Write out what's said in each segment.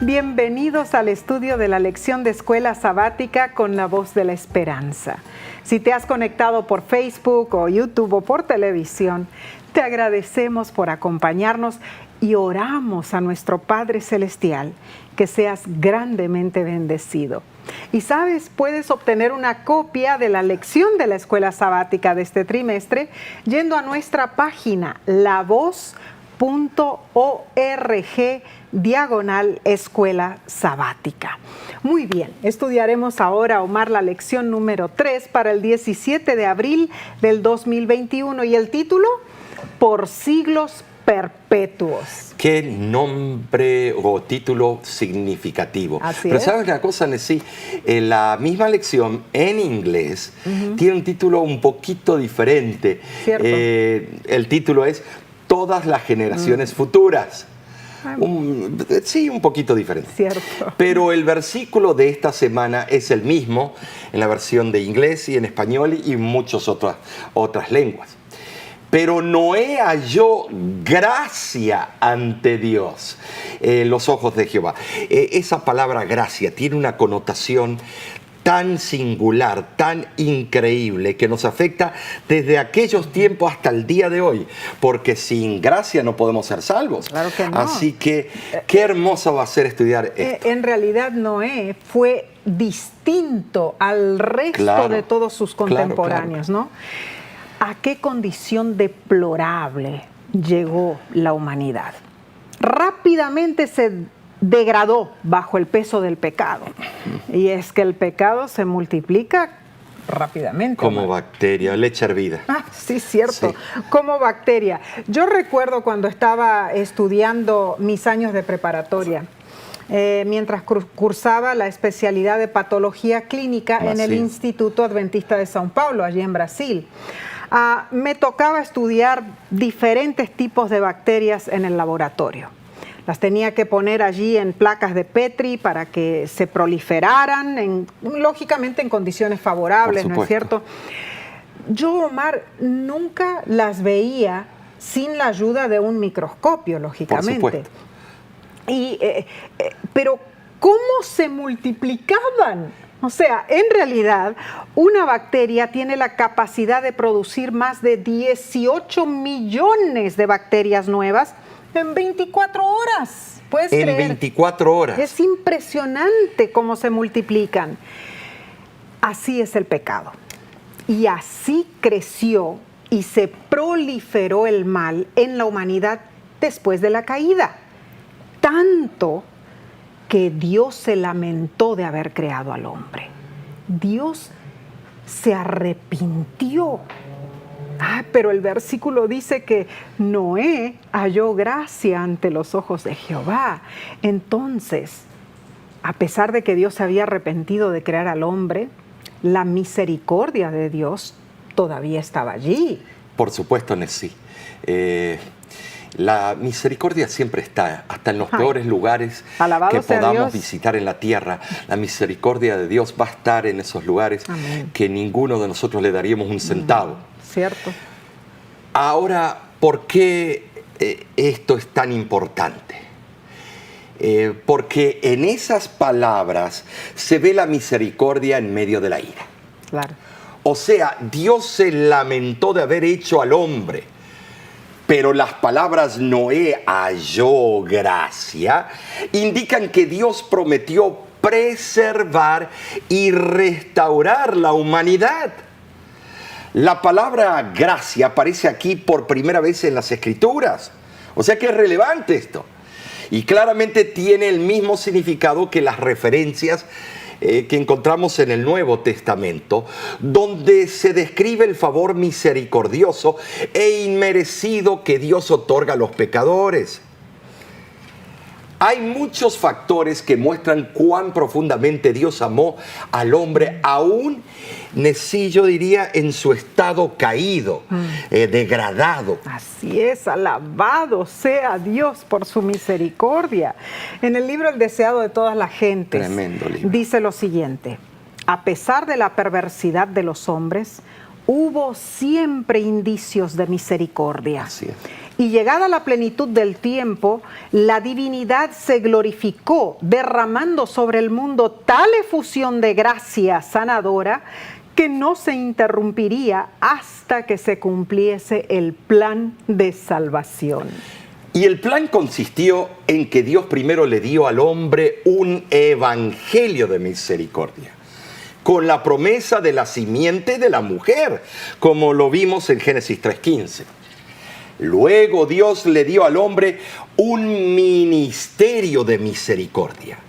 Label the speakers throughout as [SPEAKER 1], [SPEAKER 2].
[SPEAKER 1] Bienvenidos al estudio de la lección de Escuela Sabática con la Voz de la Esperanza. Si te has conectado por Facebook o YouTube o por televisión, te agradecemos por acompañarnos y oramos a nuestro Padre Celestial que seas grandemente bendecido. Y sabes, puedes obtener una copia de la lección de la Escuela Sabática de este trimestre yendo a nuestra página lavoz.org/Escuela Sabática. Muy bien, estudiaremos ahora, Omar, la lección número 3 para el 17 de abril del 2021 y el título, Por siglos perpetuos.
[SPEAKER 2] Qué nombre o título significativo. Pero ¿sabes una cosa, Nessie? La misma lección en inglés tiene un título un poquito diferente. El título es Todas las generaciones futuras. Sí, un poquito diferente.
[SPEAKER 1] Cierto.
[SPEAKER 2] Pero el versículo de esta semana es el mismo en la versión de inglés y en español y muchas otras lenguas. Pero Noé halló gracia ante Dios, los ojos de Jehová. Esa palabra gracia tiene una connotación tan singular, tan increíble, que nos afecta desde aquellos tiempos hasta el día de hoy, porque sin gracia no podemos ser salvos.
[SPEAKER 1] Claro que no.
[SPEAKER 2] Así que qué hermoso va a ser estudiar esto.
[SPEAKER 1] En realidad Noé fue distinto al resto de todos sus contemporáneos, ¿no? ¿A qué condición deplorable llegó la humanidad? Rápidamente se degradó bajo el peso del pecado. Y es que el pecado se multiplica rápidamente.
[SPEAKER 2] Como bacteria, leche hervida.
[SPEAKER 1] Sí, cierto. Sí. Como bacteria. Yo recuerdo cuando estaba estudiando mis años de preparatoria, mientras cursaba la especialidad de patología clínica en el Instituto Adventista de São Paulo, allí en Brasil. Me tocaba estudiar diferentes tipos de bacterias en el laboratorio. Las tenía que poner allí en placas de Petri para que se proliferaran, lógicamente en condiciones favorables, ¿no es cierto? Yo, Omar, nunca las veía sin la ayuda de un microscopio, lógicamente.
[SPEAKER 2] Por supuesto.
[SPEAKER 1] Pero ¿cómo se multiplicaban? O sea, en realidad, una bacteria tiene la capacidad de producir más de 18 millones de bacterias nuevas en 24 horas. ¿Puedes creer?
[SPEAKER 2] En 24 horas.
[SPEAKER 1] Es impresionante cómo se multiplican. Así es el pecado. Y así creció y se proliferó el mal en la humanidad después de la caída. Tanto que Dios se lamentó de haber creado al hombre. Dios se arrepintió. Pero el versículo dice que Noé halló gracia ante los ojos de Jehová. Entonces, a pesar de que Dios se había arrepentido de crear al hombre, la misericordia de Dios todavía estaba allí.
[SPEAKER 2] Por supuesto, Nessie. La misericordia siempre está, hasta en los peores lugares que podamos visitar en la tierra. La misericordia de Dios va a estar en esos lugares. Amén. Que ninguno de nosotros le daríamos un centavo.
[SPEAKER 1] Cierto.
[SPEAKER 2] Ahora, ¿por qué esto es tan importante? Porque en esas palabras se ve la misericordia en medio de la ira.
[SPEAKER 1] Claro.
[SPEAKER 2] O sea, Dios se lamentó de haber hecho al hombre. Pero las palabras Noé halló gracia indican que Dios prometió preservar y restaurar la humanidad. La palabra gracia aparece aquí por primera vez en las Escrituras. O sea que es relevante esto. Y claramente tiene el mismo significado que las referencias que encontramos en el Nuevo Testamento, donde se describe el favor misericordioso e inmerecido que Dios otorga a los pecadores. Hay muchos factores que muestran cuán profundamente Dios amó al hombre, aún, Nessie, yo diría, en su estado caído, degradado.
[SPEAKER 1] Así es, alabado sea Dios por su misericordia. En el libro El deseado de todas las gentes,
[SPEAKER 2] tremendo libro,
[SPEAKER 1] dice lo siguiente: a pesar de la perversidad de los hombres, hubo siempre indicios de misericordia.
[SPEAKER 2] Así es.
[SPEAKER 1] Y llegada la plenitud del tiempo, la divinidad se glorificó, derramando sobre el mundo tal efusión de gracia sanadora que no se interrumpiría hasta que se cumpliese el plan de salvación.
[SPEAKER 2] Y el plan consistió en que Dios primero le dio al hombre un evangelio de misericordia, con la promesa de la simiente de la mujer, como lo vimos en Génesis 3:15. Luego Dios le dio al hombre un ministerio de misericordia,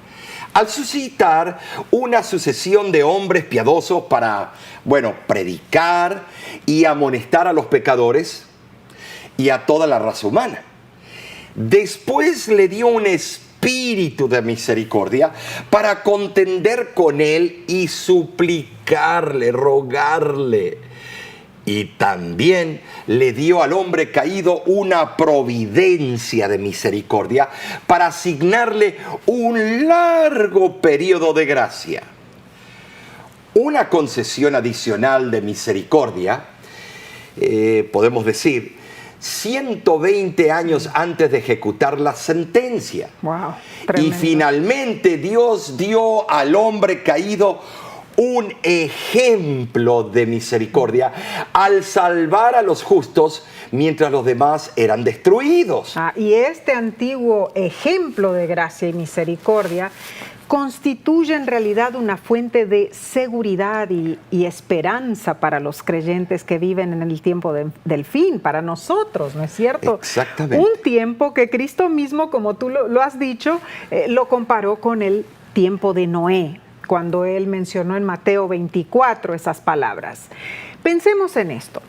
[SPEAKER 2] al suscitar una sucesión de hombres piadosos para, predicar y amonestar a los pecadores y a toda la raza humana. Después le dio un espíritu de misericordia para contender con él y suplicarle, rogarle. Y también le dio al hombre caído una providencia de misericordia para asignarle un largo periodo de gracia. Una concesión adicional de misericordia, podemos decir, 120 años antes de ejecutar la sentencia.
[SPEAKER 1] Wow,
[SPEAKER 2] y
[SPEAKER 1] tremendo.
[SPEAKER 2] finalmente Dios dio al hombre caído un ejemplo de misericordia al salvar a los justos mientras los demás eran destruidos.
[SPEAKER 1] Y este antiguo ejemplo de gracia y misericordia constituye en realidad una fuente de seguridad y esperanza para los creyentes que viven en el tiempo del fin, para nosotros, ¿no es cierto?
[SPEAKER 2] Exactamente.
[SPEAKER 1] Un tiempo que Cristo mismo, como tú lo has dicho, lo comparó con el tiempo de Noé, cuando él mencionó en Mateo 24 esas palabras. Pensemos en esto.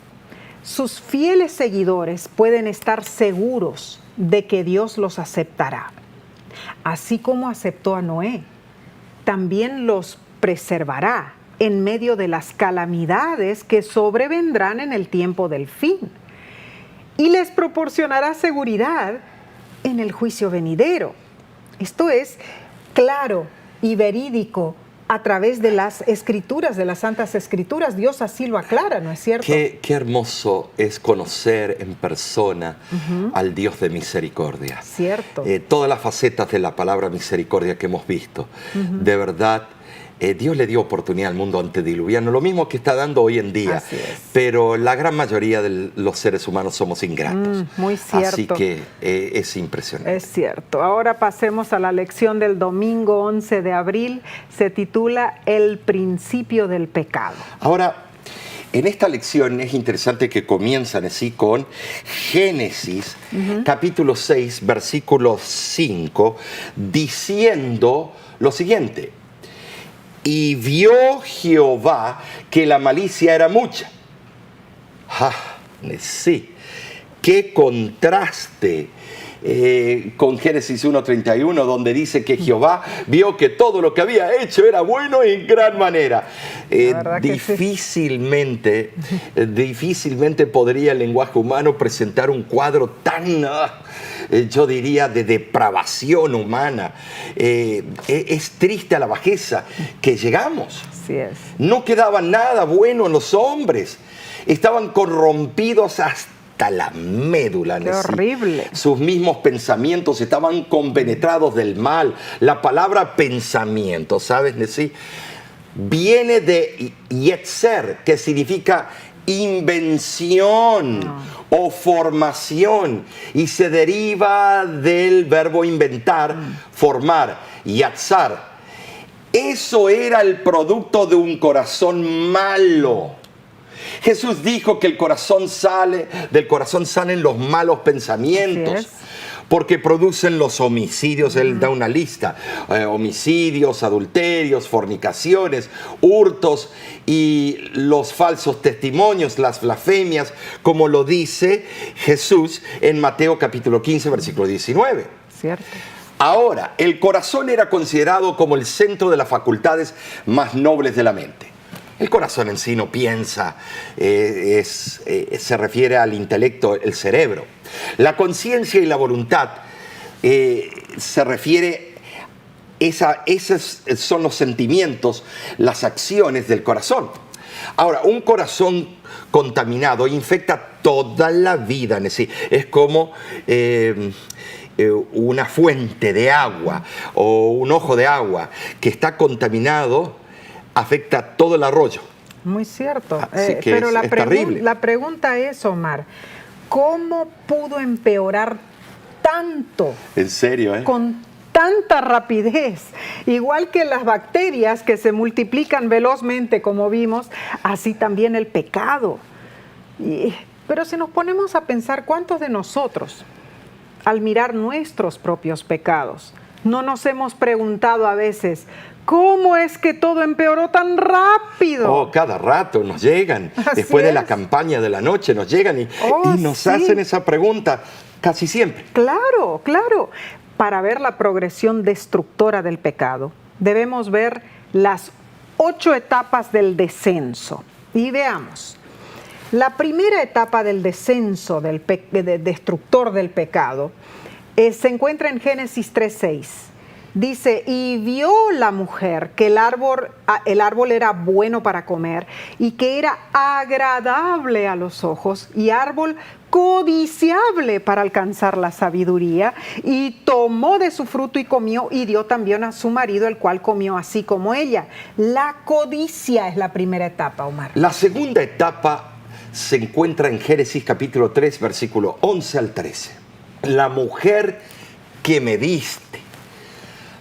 [SPEAKER 1] Sus fieles seguidores pueden estar seguros de que Dios los aceptará. Así como aceptó a Noé, también los preservará en medio de las calamidades que sobrevendrán en el tiempo del fin. Y les proporcionará seguridad en el juicio venidero. Esto es claro y verídico a través de las escrituras, de las santas escrituras. Dios así lo aclara, ¿no es cierto?
[SPEAKER 2] Qué hermoso es conocer en persona al Dios de misericordia.
[SPEAKER 1] Cierto.
[SPEAKER 2] Todas las facetas de la palabra misericordia que hemos visto. De verdad, Dios le dio oportunidad al mundo antediluviano, lo mismo que está dando hoy en día.
[SPEAKER 1] Así es.
[SPEAKER 2] Pero la gran mayoría de los seres humanos somos ingratos.
[SPEAKER 1] Muy cierto.
[SPEAKER 2] Así que es impresionante.
[SPEAKER 1] Es cierto. Ahora pasemos a la lección del domingo 11 de abril. Se titula El principio del pecado.
[SPEAKER 2] Ahora, en esta lección es interesante que comienzan así con Génesis, capítulo 6, versículo 5, diciendo lo siguiente: y vio Jehová que la malicia era mucha. Sí, qué contraste con Génesis 1:31, donde dice que Jehová vio que todo lo que había hecho era bueno en gran manera. Difícilmente podría el lenguaje humano presentar un cuadro tan, yo diría, de depravación humana. Es triste a la bajeza que llegamos.
[SPEAKER 1] Así es.
[SPEAKER 2] No quedaba nada bueno en los hombres. Estaban corrompidos hasta la médula.
[SPEAKER 1] Qué horrible.
[SPEAKER 2] Sus mismos pensamientos estaban compenetrados del mal. La palabra pensamiento, ¿sabes, Nesí? Viene de yetzer, que significa invención o formación, y se deriva del verbo inventar, formar, yatzar. Eso era el producto de un corazón malo. Jesús dijo que del corazón salen los malos pensamientos, porque producen los homicidios. Él da una lista: homicidios, adulterios, fornicaciones, hurtos y los falsos testimonios, las blasfemias, como lo dice Jesús en Mateo capítulo 15, versículo 19.
[SPEAKER 1] Cierto.
[SPEAKER 2] Ahora, el corazón era considerado como el centro de las facultades más nobles de la mente. El corazón en sí no piensa, se refiere al intelecto, el cerebro. La conciencia y la voluntad se refiere, esos son los sentimientos, las acciones del corazón. Ahora, un corazón contaminado infecta toda la vida en sí. Es como una fuente de agua o un ojo de agua que está contaminado, afecta todo el arroyo.
[SPEAKER 1] Muy cierto.
[SPEAKER 2] Así que
[SPEAKER 1] Pero
[SPEAKER 2] es terrible.
[SPEAKER 1] la pregunta es, Omar, ¿cómo pudo empeorar tanto?
[SPEAKER 2] En serio, ¿eh?
[SPEAKER 1] Con tanta rapidez, igual que las bacterias que se multiplican velozmente, como vimos, así también el pecado. Pero si nos ponemos a pensar, ¿cuántos de nosotros, al mirar nuestros propios pecados, no nos hemos preguntado a veces, ¿cómo es que todo empeoró tan rápido?
[SPEAKER 2] Oh, cada rato nos llegan,
[SPEAKER 1] Así
[SPEAKER 2] después de la
[SPEAKER 1] es.
[SPEAKER 2] campaña de la noche nos llegan y nos
[SPEAKER 1] Sí.
[SPEAKER 2] hacen esa pregunta casi siempre.
[SPEAKER 1] Claro, claro. Para ver la progresión destructora del pecado, debemos ver las 8 etapas del descenso. Y veamos. La primera etapa del descenso destructor del pecado se encuentra en Génesis 3:6. Dice, y vio la mujer que el árbol era bueno para comer y que era agradable a los ojos y árbol codiciable para alcanzar la sabiduría, y tomó de su fruto y comió y dio también a su marido, el cual comió así como ella. La codicia es la primera etapa, Omar.
[SPEAKER 2] La segunda etapa se encuentra en Génesis capítulo 3, versículo 11 al 13. La mujer que me diste,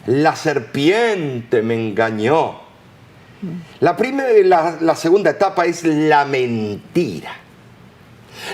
[SPEAKER 2] la serpiente me engañó. La segunda etapa es la mentira.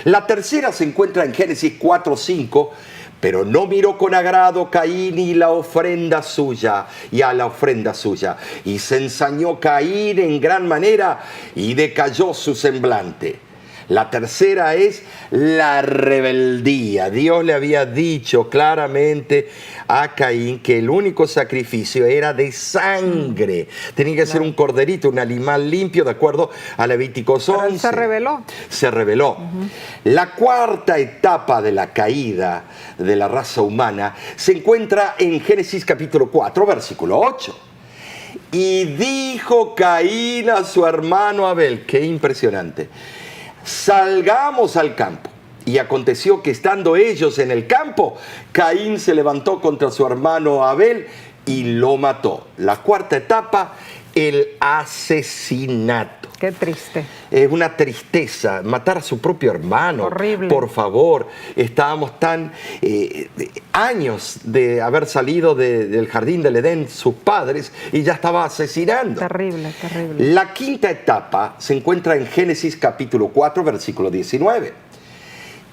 [SPEAKER 2] La tercera se encuentra en Génesis 4:5, pero no miró con agrado Caín y la ofrenda suya, y a la ofrenda suya, y se ensañó Caín en gran manera y decayó su semblante. La tercera es la rebeldía. Dios le había dicho claramente a Caín que el único sacrificio era de sangre. Tenía que ser un corderito, un animal limpio, de acuerdo a Levíticos 11.
[SPEAKER 1] Pero él se rebeló.
[SPEAKER 2] Se rebeló. La cuarta etapa de la caída de la raza humana se encuentra en Génesis capítulo 4, versículo 8. Y dijo Caín a su hermano Abel, qué impresionante, salgamos al campo. Y aconteció que estando ellos en el campo, Caín se levantó contra su hermano Abel y lo mató. La cuarta etapa, el asesinato.
[SPEAKER 1] Qué triste.
[SPEAKER 2] Es una tristeza, matar a su propio hermano.
[SPEAKER 1] Horrible.
[SPEAKER 2] Por favor, estábamos tan años de haber salido del jardín del Edén, sus padres, y ya estaba asesinando.
[SPEAKER 1] Terrible, terrible.
[SPEAKER 2] La quinta etapa se encuentra en Génesis capítulo 4, versículo 19.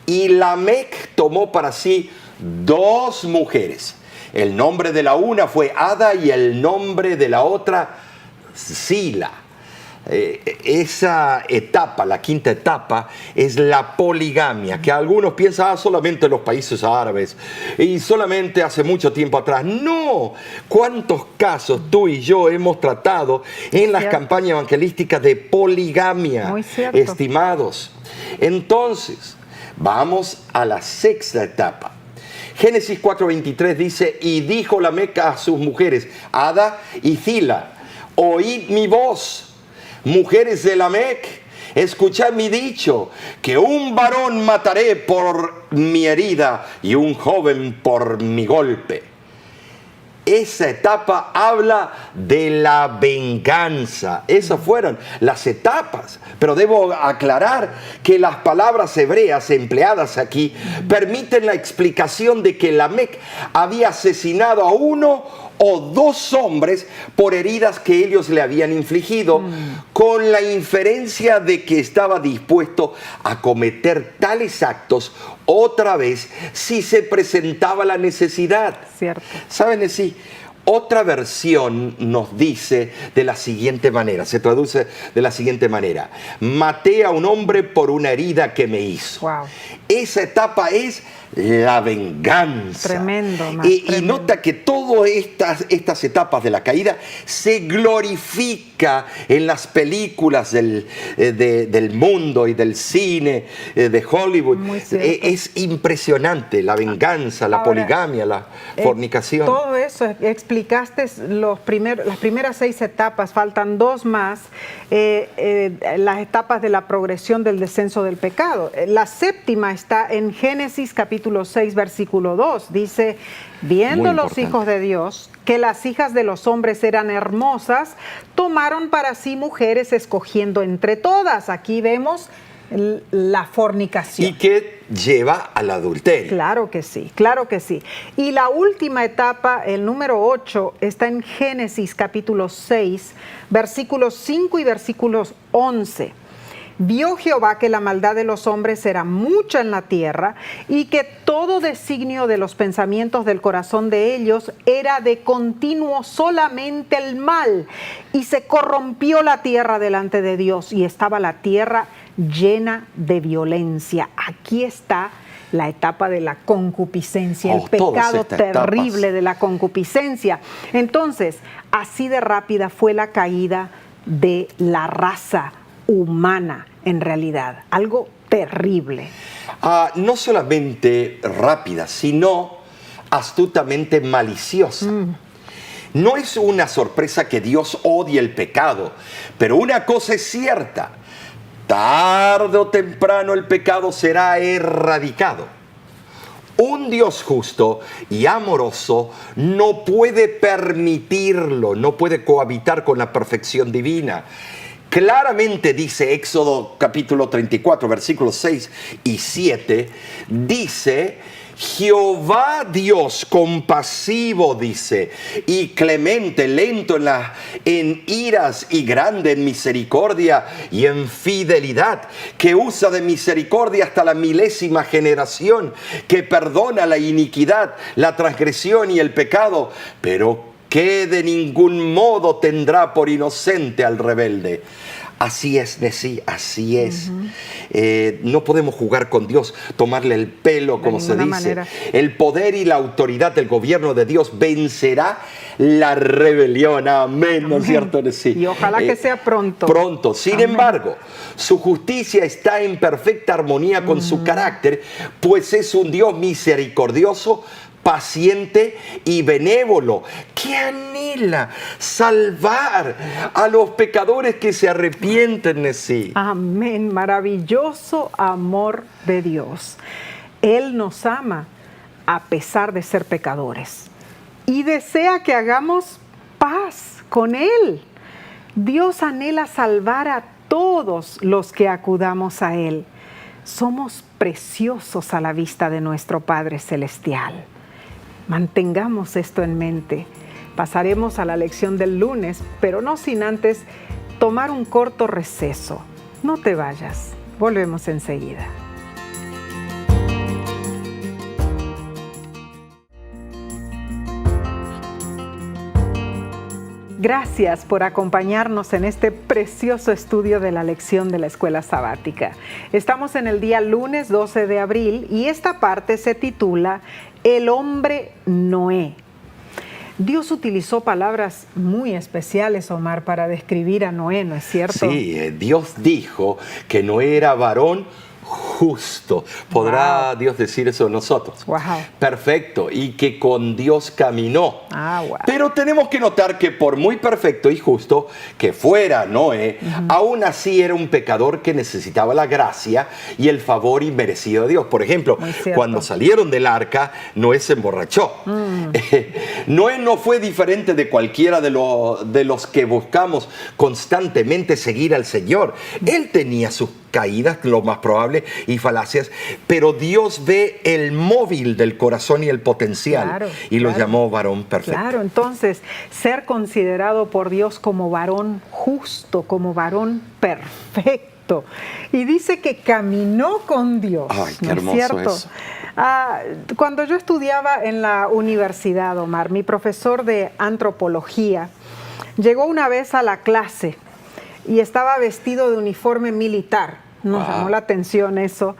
[SPEAKER 2] Y Lamec tomó para sí 2 mujeres. El nombre de la una fue Ada y el nombre de la otra Sila. Esa etapa, la quinta etapa, es la poligamia, que algunos piensan solamente en los países árabes y solamente hace mucho tiempo atrás. No, ¿cuántos casos tú y yo hemos tratado en las campañas evangelísticas de poligamia,
[SPEAKER 1] muy cierto,
[SPEAKER 2] estimados? Entonces, vamos a la sexta etapa. Génesis 4:23 dice, y dijo Lamec a sus mujeres, Ada y Zila, oíd mi voz, mujeres de Lamec, escuchad mi dicho, que un varón mataré por mi herida y un joven por mi golpe. Esa etapa habla de la venganza. Esas fueron las etapas. Pero debo aclarar que las palabras hebreas empleadas aquí permiten la explicación de que Lamec había asesinado a 1 o 2 hombres por heridas que ellos le habían infligido, con la inferencia de que estaba dispuesto a cometer tales actos otra vez si se presentaba la necesidad.
[SPEAKER 1] Cierto.
[SPEAKER 2] ¿Saben así? Otra versión nos dice de la siguiente manera, se traduce de la siguiente manera: maté a un hombre por una herida que me hizo.
[SPEAKER 1] Wow.
[SPEAKER 2] Esa etapa es la venganza.
[SPEAKER 1] Tremendo,
[SPEAKER 2] Y nota que todo todas estas etapas de la caída se glorifica en las películas del mundo y del cine de Hollywood. Es impresionante la venganza, la poligamia, la fornicación.
[SPEAKER 1] Todo eso explicaste las primeras 6 etapas, faltan 2 más, las etapas de la progresión del descenso del pecado. La séptima está en Génesis capítulo 6, versículo 2. Dice, viendo los hijos de Dios que las hijas de los hombres eran hermosas, tomaron para sí mujeres escogiendo entre todas. Aquí vemos la fornicación.
[SPEAKER 2] Y que lleva al adulterio.
[SPEAKER 1] Claro que sí, claro que sí. Y la última etapa, el número 8, está en Génesis capítulo 6, versículos 5 y versículos 11. Vio Jehová que la maldad de los hombres era mucha en la tierra y que todo designio de los pensamientos del corazón de ellos era de continuo solamente el mal. Y se corrompió la tierra delante de Dios y estaba la tierra llena de violencia. Aquí está la etapa de la concupiscencia, el pecado terrible de la concupiscencia. Entonces, así de rápida fue la caída de la raza humana, en realidad, algo terrible.
[SPEAKER 2] No solamente rápida, sino astutamente maliciosa. No es una sorpresa que Dios odie el pecado, pero una cosa es cierta: tarde o temprano el pecado será erradicado. Un Dios justo y amoroso no puede permitirlo, no puede cohabitar con la perfección divina. Claramente dice Éxodo capítulo 34, versículos 6 y 7, dice: Jehová Dios compasivo, dice, y clemente, lento en iras y grande en misericordia y en fidelidad, que usa de misericordia hasta la 1000ª generación, que perdona la iniquidad, la transgresión y el pecado, pero que de ningún modo tendrá por inocente al rebelde. Así es, Nesí, así es. No podemos jugar con Dios, tomarle el pelo, como se dice. Manera. El poder y la autoridad del gobierno de Dios vencerá la rebelión. Amén, ¿no es cierto, Nesí?
[SPEAKER 1] Y ojalá que sea pronto.
[SPEAKER 2] Pronto. Sin embargo, su justicia está en perfecta armonía con su carácter, pues es un Dios misericordioso, paciente y benévolo, que anhela salvar a los pecadores que se arrepienten de sí.
[SPEAKER 1] Amén, maravilloso amor de Dios. Él nos ama a pesar de ser pecadores y desea que hagamos paz con Él. Dios anhela salvar a todos los que acudamos a Él. Somos preciosos a la vista de nuestro Padre Celestial. Mantengamos esto en mente. Pasaremos a la lección del lunes, pero no sin antes tomar un corto receso. No te vayas, volvemos enseguida. Gracias por acompañarnos en este precioso estudio de la lección de la escuela sabática. Estamos en el día lunes 12 de abril y esta parte se titula El hombre Noé. Dios utilizó palabras muy especiales, Omar, para describir a Noé, ¿no es cierto?
[SPEAKER 2] Sí, Dios dijo que Noé era varón justo. ¿Podrá Dios decir eso de nosotros?
[SPEAKER 1] Wow.
[SPEAKER 2] Perfecto. Y que con Dios caminó.
[SPEAKER 1] Wow.
[SPEAKER 2] Pero tenemos que notar que por muy perfecto y justo que fuera Noé, aún así era un pecador que necesitaba la gracia y el favor inmerecido de Dios. Por ejemplo, cuando salieron del arca, Noé se emborrachó. Noé no fue diferente de cualquiera de los que buscamos constantemente seguir al Señor. Él tenía sus caídas, lo más probable, y falacias, pero Dios ve el móvil del corazón y el potencial, y lo llamó varón perfecto.
[SPEAKER 1] Claro, entonces, ser considerado por Dios como varón justo, como varón perfecto, y dice que caminó con Dios.
[SPEAKER 2] Ay, qué hermoso eso.
[SPEAKER 1] Cuando yo estudiaba en la universidad, Omar, mi profesor de antropología llegó una vez a la clase y estaba vestido de uniforme militar. Nos llamó la atención eso.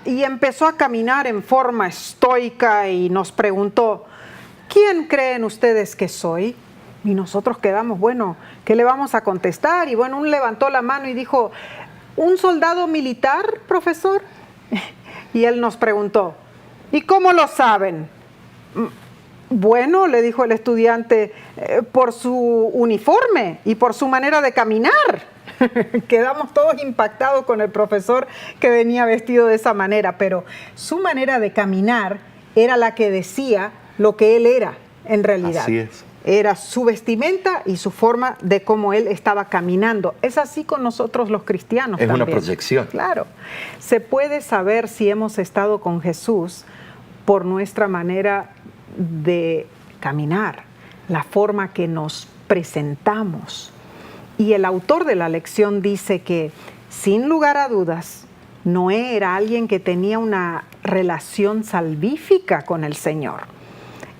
[SPEAKER 1] Y empezó a caminar en forma estoica y nos preguntó: ¿quién creen ustedes que soy? Y nosotros quedamos, bueno, ¿qué le vamos a contestar? Y bueno, uno levantó la mano y dijo, ¿un soldado militar, profesor? Y él nos preguntó, ¿y cómo lo saben? Bueno, le dijo el estudiante, por su uniforme y por su manera de caminar. Quedamos todos impactados con el profesor que venía vestido de esa manera, pero su manera de caminar era la que decía lo que él era en realidad.
[SPEAKER 2] Así es.
[SPEAKER 1] Era su vestimenta y su forma de cómo él estaba caminando. Es así con nosotros los cristianos
[SPEAKER 2] también. Es una proyección.
[SPEAKER 1] Claro. Se puede saber si hemos estado con Jesús por nuestra manera de caminar, la forma que nos presentamos. Y el autor de la lección dice que, sin lugar a dudas, Noé era alguien que tenía una relación salvífica con el Señor.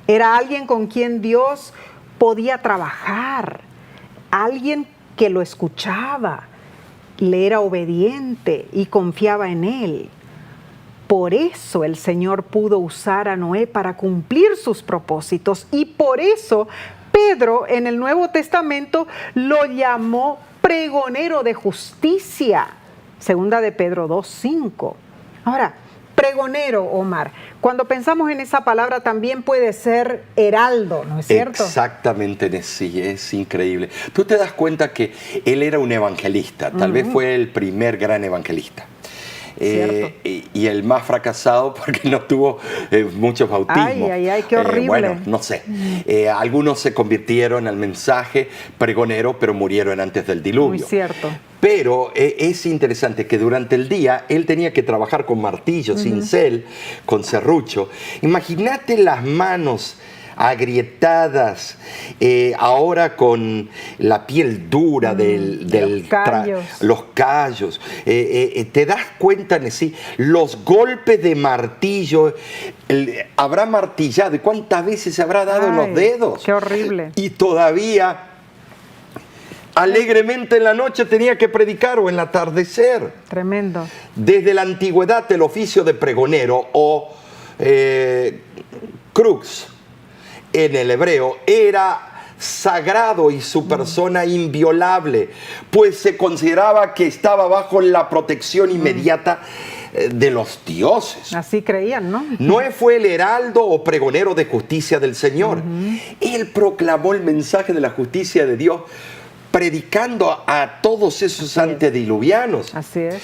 [SPEAKER 1] Era alguien con quien Dios podía trabajar, alguien que lo escuchaba, le era obediente y confiaba en él. Por eso el Señor pudo usar a Noé para cumplir sus propósitos y por eso Pedro en el Nuevo Testamento lo llamó pregonero de justicia. Segunda de Pedro 2:5. Ahora, pregonero, Omar, cuando pensamos en esa palabra también puede ser heraldo, ¿no es cierto?
[SPEAKER 2] Exactamente, sí, es increíble. Tú te das cuenta que él era un evangelista, tal vez fue el primer gran evangelista. Y el más fracasado porque no tuvo muchos bautismos.
[SPEAKER 1] Ay, qué horrible.
[SPEAKER 2] Bueno, no sé. Algunos se convirtieron al mensaje pregonero, pero murieron antes del diluvio.
[SPEAKER 1] Muy cierto.
[SPEAKER 2] Pero es interesante que durante el día él tenía que trabajar con martillo, cincel, con serrucho. Imagínate las manos agrietadas, ahora con la piel dura los callos. Te das cuenta, sí, los golpes de martillo, habrá martillado, ¿y cuántas veces se habrá dado en los dedos?
[SPEAKER 1] ¡Qué horrible!
[SPEAKER 2] Y todavía alegremente en la noche tenía que predicar o en el atardecer.
[SPEAKER 1] Tremendo.
[SPEAKER 2] Desde la antigüedad el oficio de pregonero o crux en el hebreo era sagrado y su persona inviolable, pues se consideraba que estaba bajo la protección inmediata de los dioses.
[SPEAKER 1] Así creían, ¿no?
[SPEAKER 2] Noé fue el heraldo o pregonero de justicia del Señor. Él proclamó el mensaje de la justicia de Dios, predicando a todos esos antediluvianos.
[SPEAKER 1] Así es.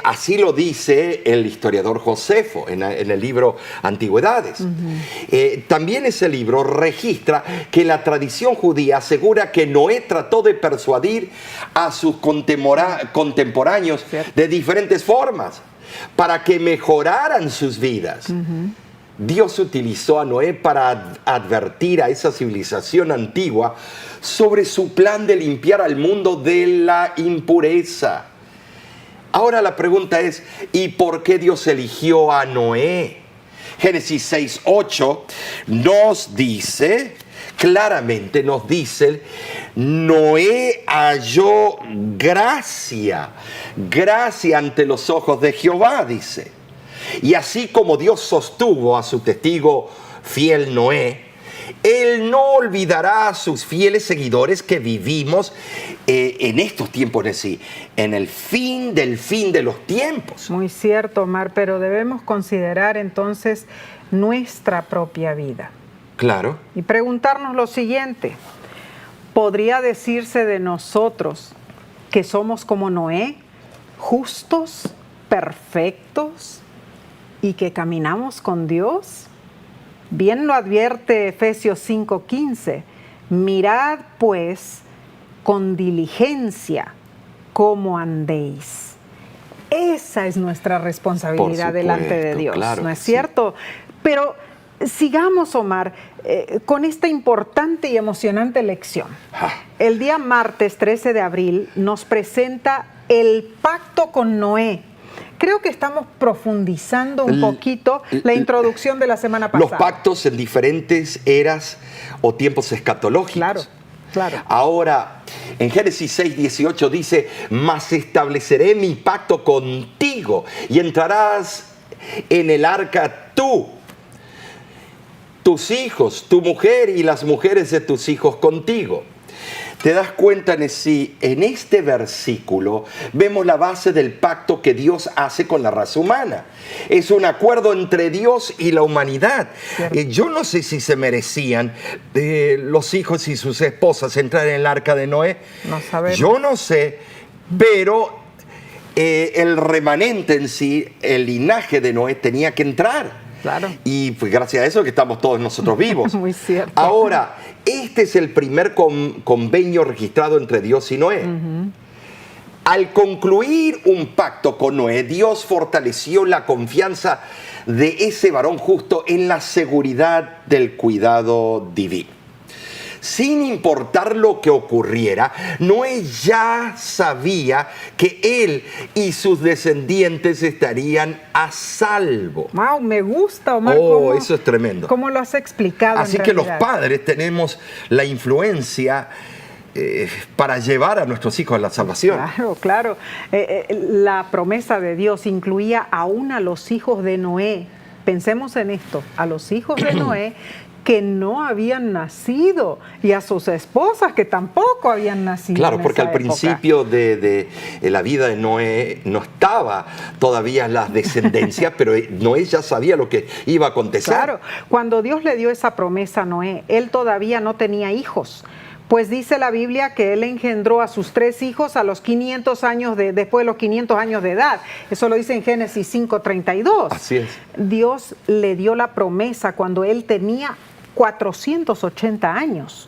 [SPEAKER 2] Así lo dice el historiador Josefo en el libro Antigüedades. También ese libro registra que la tradición judía asegura que Noé trató de persuadir a sus contemporáneos de diferentes formas para que mejoraran sus vidas. Dios utilizó a Noé para advertir a esa civilización antigua sobre su plan de limpiar al mundo de la impureza. Ahora la pregunta es, ¿y por qué Dios eligió a Noé? Génesis 6:8 nos dice, claramente nos dice, Noé halló gracia ante los ojos de Jehová, dice. Y así como Dios sostuvo a su testigo fiel Noé, Él no olvidará a sus fieles seguidores que vivimos en estos tiempos, en el fin de los tiempos.
[SPEAKER 1] Muy cierto, Omar, pero debemos considerar entonces nuestra propia vida.
[SPEAKER 2] Claro.
[SPEAKER 1] Y preguntarnos lo siguiente, ¿podría decirse de nosotros que somos como Noé, justos, perfectos y que caminamos con Dios? Bien lo advierte Efesios 5:15. Mirad pues con diligencia cómo andéis. Esa es nuestra responsabilidad delante de Dios,
[SPEAKER 2] claro,
[SPEAKER 1] ¿no es cierto? Pero sigamos, Omar, con esta importante y emocionante lección. El día martes 13 de abril nos presenta el pacto con Noé. Creo que estamos profundizando un poquito la introducción de la semana pasada.
[SPEAKER 2] Los pactos en diferentes eras o tiempos escatológicos.
[SPEAKER 1] Claro, claro.
[SPEAKER 2] Ahora, en Génesis 6:18 dice, mas estableceré mi pacto contigo y entrarás en el arca tú tus hijos, tu mujer y las mujeres de tus hijos contigo. Te das cuenta, Nesí, en este versículo vemos la base del pacto que Dios hace con la raza humana. Es un acuerdo entre Dios y la humanidad. Yo no sé si se merecían los hijos y sus esposas entrar en el arca de Noé.
[SPEAKER 1] No sabemos.
[SPEAKER 2] Yo no sé, pero el remanente en sí, el linaje de Noé tenía que entrar.
[SPEAKER 1] Claro.
[SPEAKER 2] Y pues gracias a eso que estamos todos nosotros vivos.
[SPEAKER 1] Muy cierto.
[SPEAKER 2] Ahora, este es el primer convenio registrado entre Dios y Noé. Al concluir un pacto con Noé, Dios fortaleció la confianza de ese varón justo en la seguridad del cuidado divino. Sin importar lo que ocurriera, Noé ya sabía que él y sus descendientes estarían a salvo.
[SPEAKER 1] Wow, me gusta, Omar.
[SPEAKER 2] Oh, eso es tremendo.
[SPEAKER 1] ¿Cómo lo has explicado?
[SPEAKER 2] Así que los padres tenemos la influencia para llevar a nuestros hijos a la salvación.
[SPEAKER 1] Claro, claro. La promesa de Dios incluía aún a los hijos de Noé. Pensemos en esto, a los hijos de Noé que no habían nacido y a sus esposas que tampoco habían nacido.
[SPEAKER 2] Claro,
[SPEAKER 1] en
[SPEAKER 2] porque
[SPEAKER 1] esa
[SPEAKER 2] al principio de la vida de Noé no estaba todavía la descendencia, pero Noé ya sabía lo que iba a acontecer.
[SPEAKER 1] Claro, cuando Dios le dio esa promesa a Noé, él todavía no tenía hijos. Pues dice la Biblia que él engendró a sus 3 hijos a los 500 años después de los 500 años de edad. Eso lo dice en Génesis 5:32.
[SPEAKER 2] Así es.
[SPEAKER 1] Dios le dio la promesa cuando él tenía 480 años.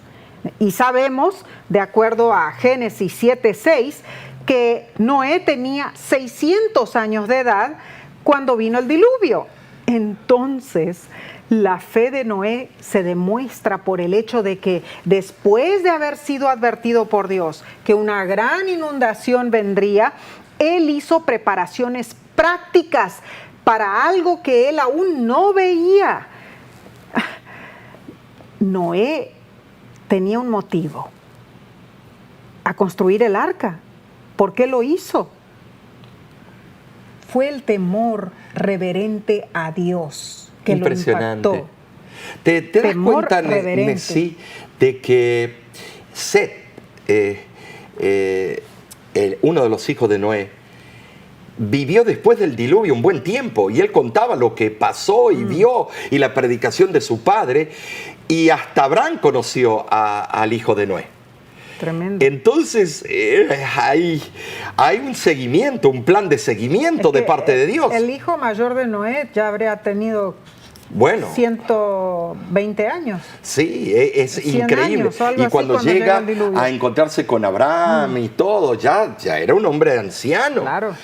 [SPEAKER 1] Y sabemos, de acuerdo a Génesis 7:6, que Noé tenía 600 años de edad cuando vino el diluvio. Entonces, la fe de Noé se demuestra por el hecho de que después de haber sido advertido por Dios que una gran inundación vendría, él hizo preparaciones prácticas para algo que él aún no veía. Noé tenía un motivo: a construir el arca. ¿Por qué lo hizo? Fue el temor reverente a Dios que
[SPEAKER 2] impresionante.
[SPEAKER 1] lo impactó.
[SPEAKER 2] ¿Te das cuenta, Nesí, de que Set, uno de los hijos de Noé, vivió después del diluvio un buen tiempo y él contaba lo que pasó y vio y la predicación de su padre, y hasta Abraham conoció al hijo de Noé?
[SPEAKER 1] Tremendo.
[SPEAKER 2] Entonces hay un seguimiento, un plan de seguimiento de parte de Dios.
[SPEAKER 1] El hijo mayor de Noé ya habría tenido 120 años.
[SPEAKER 2] Sí, es increíble.
[SPEAKER 1] Años,
[SPEAKER 2] y cuando llega a encontrarse con Abraham y todo, ya era un hombre anciano.
[SPEAKER 1] Claro.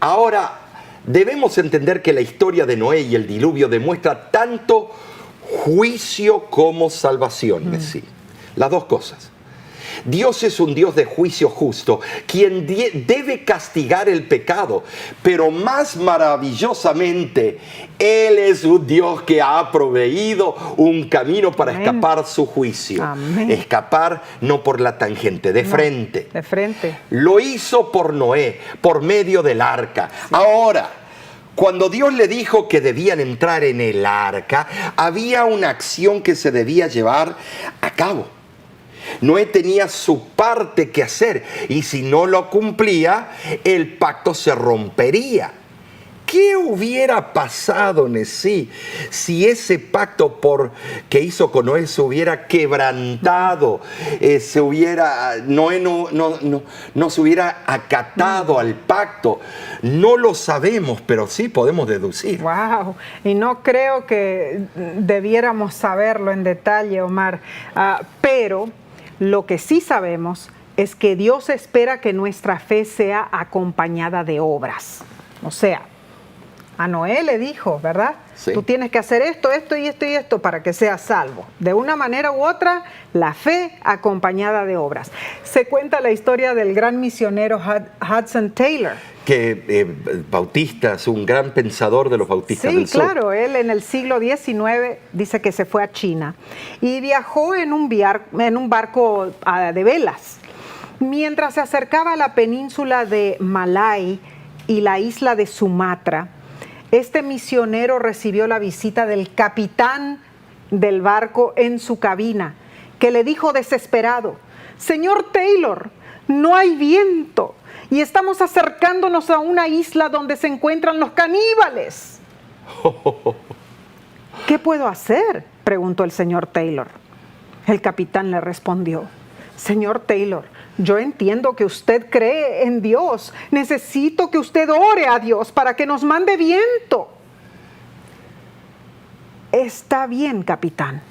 [SPEAKER 2] Ahora, debemos entender que la historia de Noé y el diluvio demuestra tanto juicio como salvación. Sí, las dos cosas. Dios es un Dios de juicio justo, quien debe castigar el pecado, pero más maravillosamente, Él es un Dios que ha proveído un camino para escapar su juicio.
[SPEAKER 1] Amén.
[SPEAKER 2] Escapar no por la tangente, de frente.
[SPEAKER 1] De frente.
[SPEAKER 2] Lo hizo por Noé, por medio del arca. Sí. Ahora, cuando Dios le dijo que debían entrar en el arca, había una acción que se debía llevar a cabo. Noé tenía su parte que hacer y si no lo cumplía, el pacto se rompería. ¿Qué hubiera pasado, Nesí, si ese pacto que hizo con Noé se hubiera quebrantado? Noé no se hubiera acatado al pacto. No lo sabemos, pero sí podemos deducir.
[SPEAKER 1] Wow, y no creo que debiéramos saberlo en detalle, Omar, pero lo que sí sabemos es que Dios espera que nuestra fe sea acompañada de obras. O sea, a Noé le dijo, ¿verdad?
[SPEAKER 2] Sí. Tú
[SPEAKER 1] tienes que hacer esto, esto y esto y esto para que seas salvo. De una manera u otra, la fe acompañada de obras. Se cuenta la historia del gran misionero Hudson Taylor.
[SPEAKER 2] Que bautista, es un gran pensador de los bautistas del sur.
[SPEAKER 1] Sí, claro, él en el siglo XIX dice que se fue a China y viajó en un barco de velas. Mientras se acercaba a la península de Malay y la isla de Sumatra, este misionero recibió la visita del capitán del barco en su cabina, que le dijo desesperado: «Señor Taylor, no hay viento y estamos acercándonos a una isla donde se encuentran los caníbales». «¿Qué puedo hacer?», preguntó el señor Taylor. El capitán le respondió: «Señor Taylor, yo entiendo que usted cree en Dios. Necesito que usted ore a Dios para que nos mande viento». «Está bien, capitán,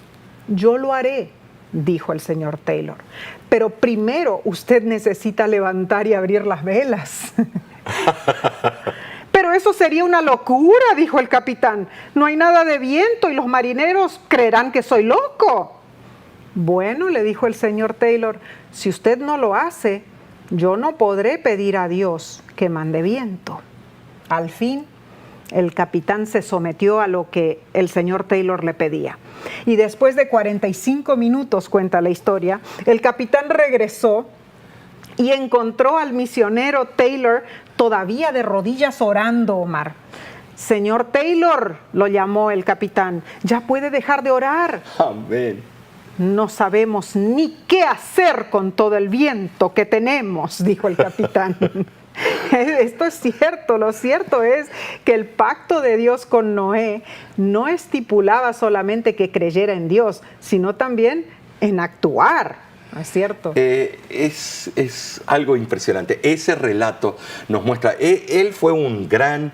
[SPEAKER 1] yo lo haré», dijo el señor Taylor. «Pero primero usted necesita levantar y abrir las velas». «Pero eso sería una locura», dijo el capitán. «No hay nada de viento y los marineros creerán que soy loco». «Bueno», le dijo el señor Taylor, «si usted no lo hace, yo no podré pedir a Dios que mande viento». Al fin, el capitán se sometió a lo que el señor Taylor le pedía. Y después de 45 minutos, cuenta la historia, el capitán regresó y encontró al misionero Taylor todavía de rodillas orando, Omar. «Señor Taylor», lo llamó el capitán, «ya puede dejar de orar».
[SPEAKER 2] Amén.
[SPEAKER 1] «No sabemos ni qué hacer con todo el viento que tenemos», dijo el capitán. Esto es cierto. Lo cierto es que el pacto de Dios con Noé no estipulaba solamente que creyera en Dios, sino también en actuar. ¿No es cierto?
[SPEAKER 2] Es algo impresionante. Ese relato nos muestra, él fue un gran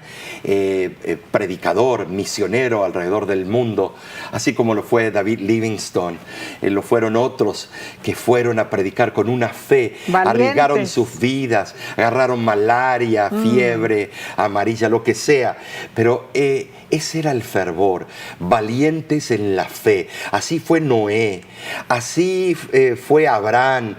[SPEAKER 2] predicador, misionero alrededor del mundo, así como lo fue David Livingstone, lo fueron otros que fueron a predicar con una fe,
[SPEAKER 1] valientes,
[SPEAKER 2] arriesgaron sus vidas, agarraron malaria, fiebre amarilla, lo que sea, pero ese era el fervor, valientes en la fe. Así fue Noé, así fue Abraham,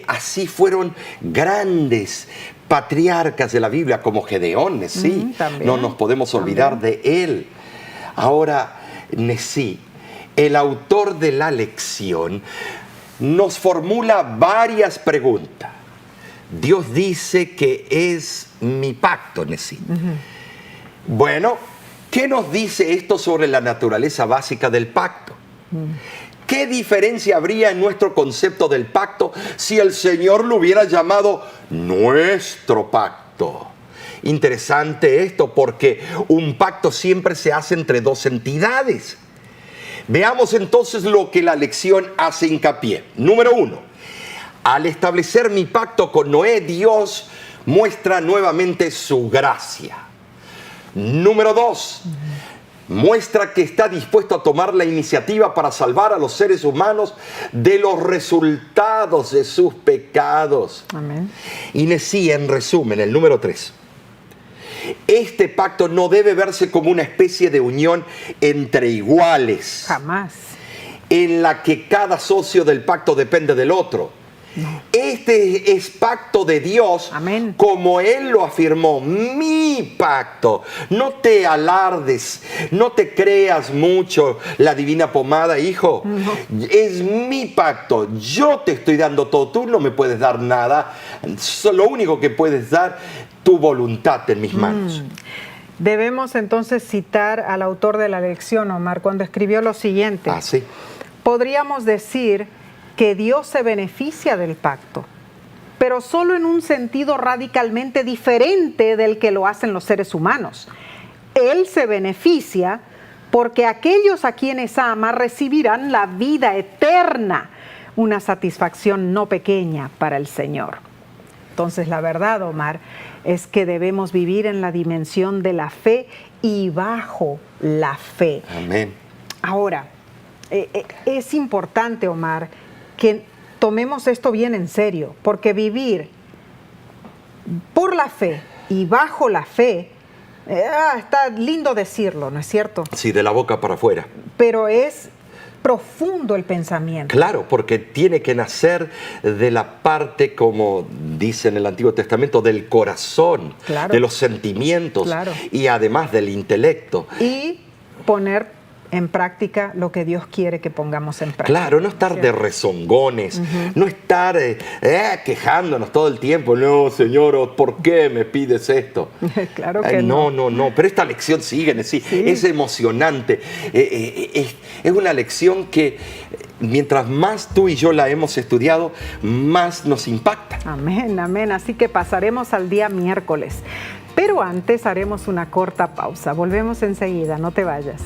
[SPEAKER 2] así fueron grandes patriarcas de la Biblia como Gedeón, Nesí. No nos podemos olvidar de él. Ahora, Nesí, el autor de la lección, nos formula varias preguntas. Dios dice que es mi pacto, Nesí. Bueno, ¿qué nos dice esto sobre la naturaleza básica del pacto? ¿Qué diferencia habría en nuestro concepto del pacto si el Señor lo hubiera llamado nuestro pacto? Interesante esto, porque un pacto siempre se hace entre dos entidades. Veamos entonces lo que la lección hace hincapié. Número 1, al establecer mi pacto con Noé, Dios muestra nuevamente su gracia. Número 2, muestra que está dispuesto a tomar la iniciativa para salvar a los seres humanos de los resultados de sus pecados.
[SPEAKER 1] Amén.
[SPEAKER 2] Y Nesí, en resumen, el número 3. Este pacto no debe verse como una especie de unión entre iguales.
[SPEAKER 1] Jamás.
[SPEAKER 2] En la que cada socio del pacto depende del otro. No. Este es pacto de Dios.
[SPEAKER 1] Amén.
[SPEAKER 2] Como Él lo afirmó, mi pacto. No te alardes, no te creas mucho la divina pomada, hijo. No. Es mi pacto, yo te estoy dando todo, tú no me puedes dar nada. Lo único que puedes dar, tu voluntad en mis manos.
[SPEAKER 1] Debemos entonces citar al autor de la lección, Omar, cuando escribió lo siguiente.
[SPEAKER 2] Sí.
[SPEAKER 1] Podríamos decir que Dios se beneficia del pacto, pero solo en un sentido radicalmente diferente del que lo hacen los seres humanos. Él se beneficia porque aquellos a quienes ama recibirán la vida eterna, una satisfacción no pequeña para el Señor. Entonces, la verdad, Omar, es que debemos vivir en la dimensión de la fe y bajo la fe.
[SPEAKER 2] Amén.
[SPEAKER 1] Ahora, es importante, Omar, que tomemos esto bien en serio, porque vivir por la fe y bajo la fe, está lindo decirlo, ¿no es cierto?
[SPEAKER 2] Sí, de la boca para afuera.
[SPEAKER 1] Pero es profundo el pensamiento.
[SPEAKER 2] Claro, porque tiene que nacer de la parte, como dice en el Antiguo Testamento, del corazón,
[SPEAKER 1] claro,
[SPEAKER 2] de los sentimientos,
[SPEAKER 1] claro,
[SPEAKER 2] y además del intelecto.
[SPEAKER 1] Y poner en práctica lo que Dios quiere que pongamos en práctica.
[SPEAKER 2] Claro, no estar de rezongones, no estar quejándonos todo el tiempo. No, Señor, ¿por qué me pides esto?
[SPEAKER 1] Claro que
[SPEAKER 2] no. Pero esta lección sigue, es emocionante. Es una lección que mientras más tú y yo la hemos estudiado, más nos impacta.
[SPEAKER 1] Amén, amén. Así que pasaremos al día miércoles. Pero antes haremos una corta pausa. Volvemos enseguida, no te vayas.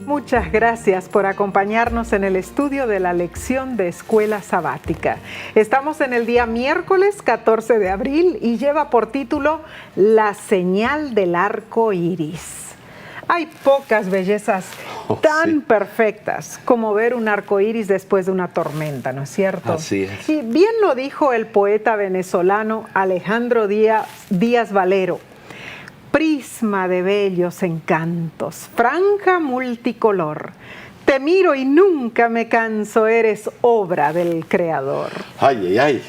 [SPEAKER 1] Muchas gracias por acompañarnos en el estudio de la lección de Escuela Sabática. Estamos en el día miércoles 14 de abril y lleva por título La señal del arco iris. Hay pocas bellezas tan perfectas como ver un arco iris después de una tormenta, ¿no es cierto?
[SPEAKER 2] Así es.
[SPEAKER 1] Y bien lo dijo el poeta venezolano Alejandro Díaz Valero. Prisma de bellos encantos, franja multicolor. Te miro y nunca me canso, eres obra del Creador.
[SPEAKER 2] Ay,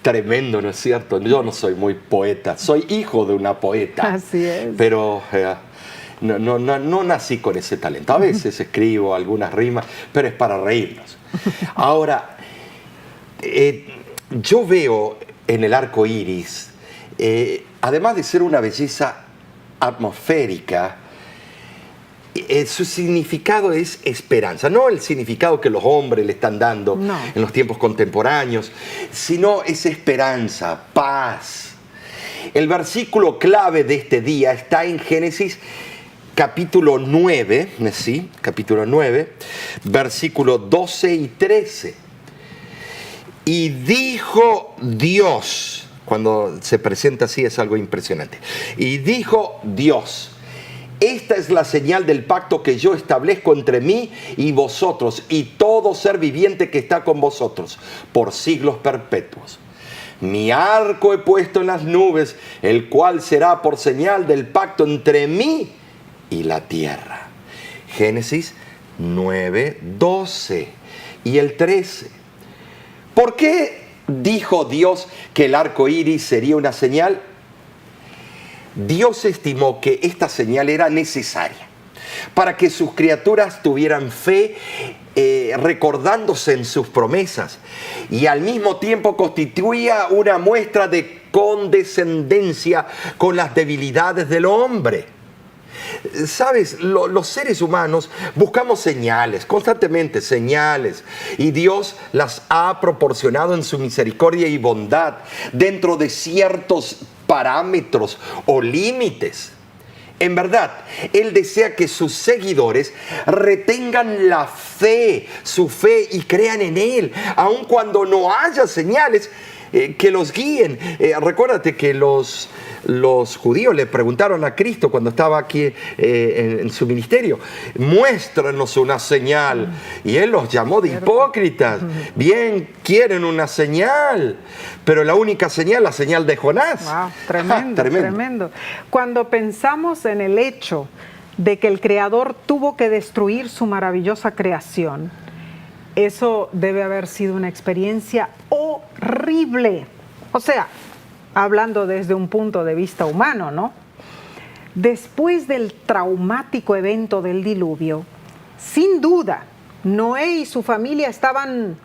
[SPEAKER 2] tremendo, ¿no es cierto? Yo no soy muy poeta, soy hijo de una poeta.
[SPEAKER 1] Así es.
[SPEAKER 2] Pero no nací con ese talento. A veces escribo algunas rimas, pero es para reírnos. Ahora, yo veo en el arco iris, además de ser una belleza atmosférica, su significado es esperanza, no el significado que los hombres le están dando en los tiempos contemporáneos, sino es esperanza, paz. El versículo clave de este día está en Génesis capítulo 9, ¿sí? Capítulo 9, versículos 12 y 13. Y dijo Dios, cuando se presenta así es algo impresionante. Y dijo Dios, esta es la señal del pacto que yo establezco entre mí y vosotros y todo ser viviente que está con vosotros por siglos perpetuos. Mi arco he puesto en las nubes, el cual será por señal del pacto entre mí y la tierra. Génesis 9, 12 y el 13. ¿Por qué dijo Dios que el arco iris sería una señal? Dios estimó que esta señal era necesaria para que sus criaturas tuvieran fe, recordándose en sus promesas, y al mismo tiempo constituía una muestra de condescendencia con las debilidades del hombre. Sabes, los seres humanos buscamos señales, constantemente señales, y Dios las ha proporcionado en su misericordia y bondad dentro de ciertos parámetros o límites. En verdad, Él desea que sus seguidores retengan la fe, su fe, y crean en Él, aun cuando no haya señales que los guíen. Recuérdate que los judíos le preguntaron a Cristo cuando estaba aquí en su ministerio, muéstranos una señal, y Él los llamó de hipócritas. Bien, quieren una señal, pero la única señal, la señal de Jonás.
[SPEAKER 1] Wow, tremendo. Cuando pensamos en el hecho de que el Creador tuvo que destruir su maravillosa creación, eso debe haber sido una experiencia horrible. O sea, hablando desde un punto de vista humano, ¿no? Después del traumático evento del diluvio, sin duda, Noé y su familia estaban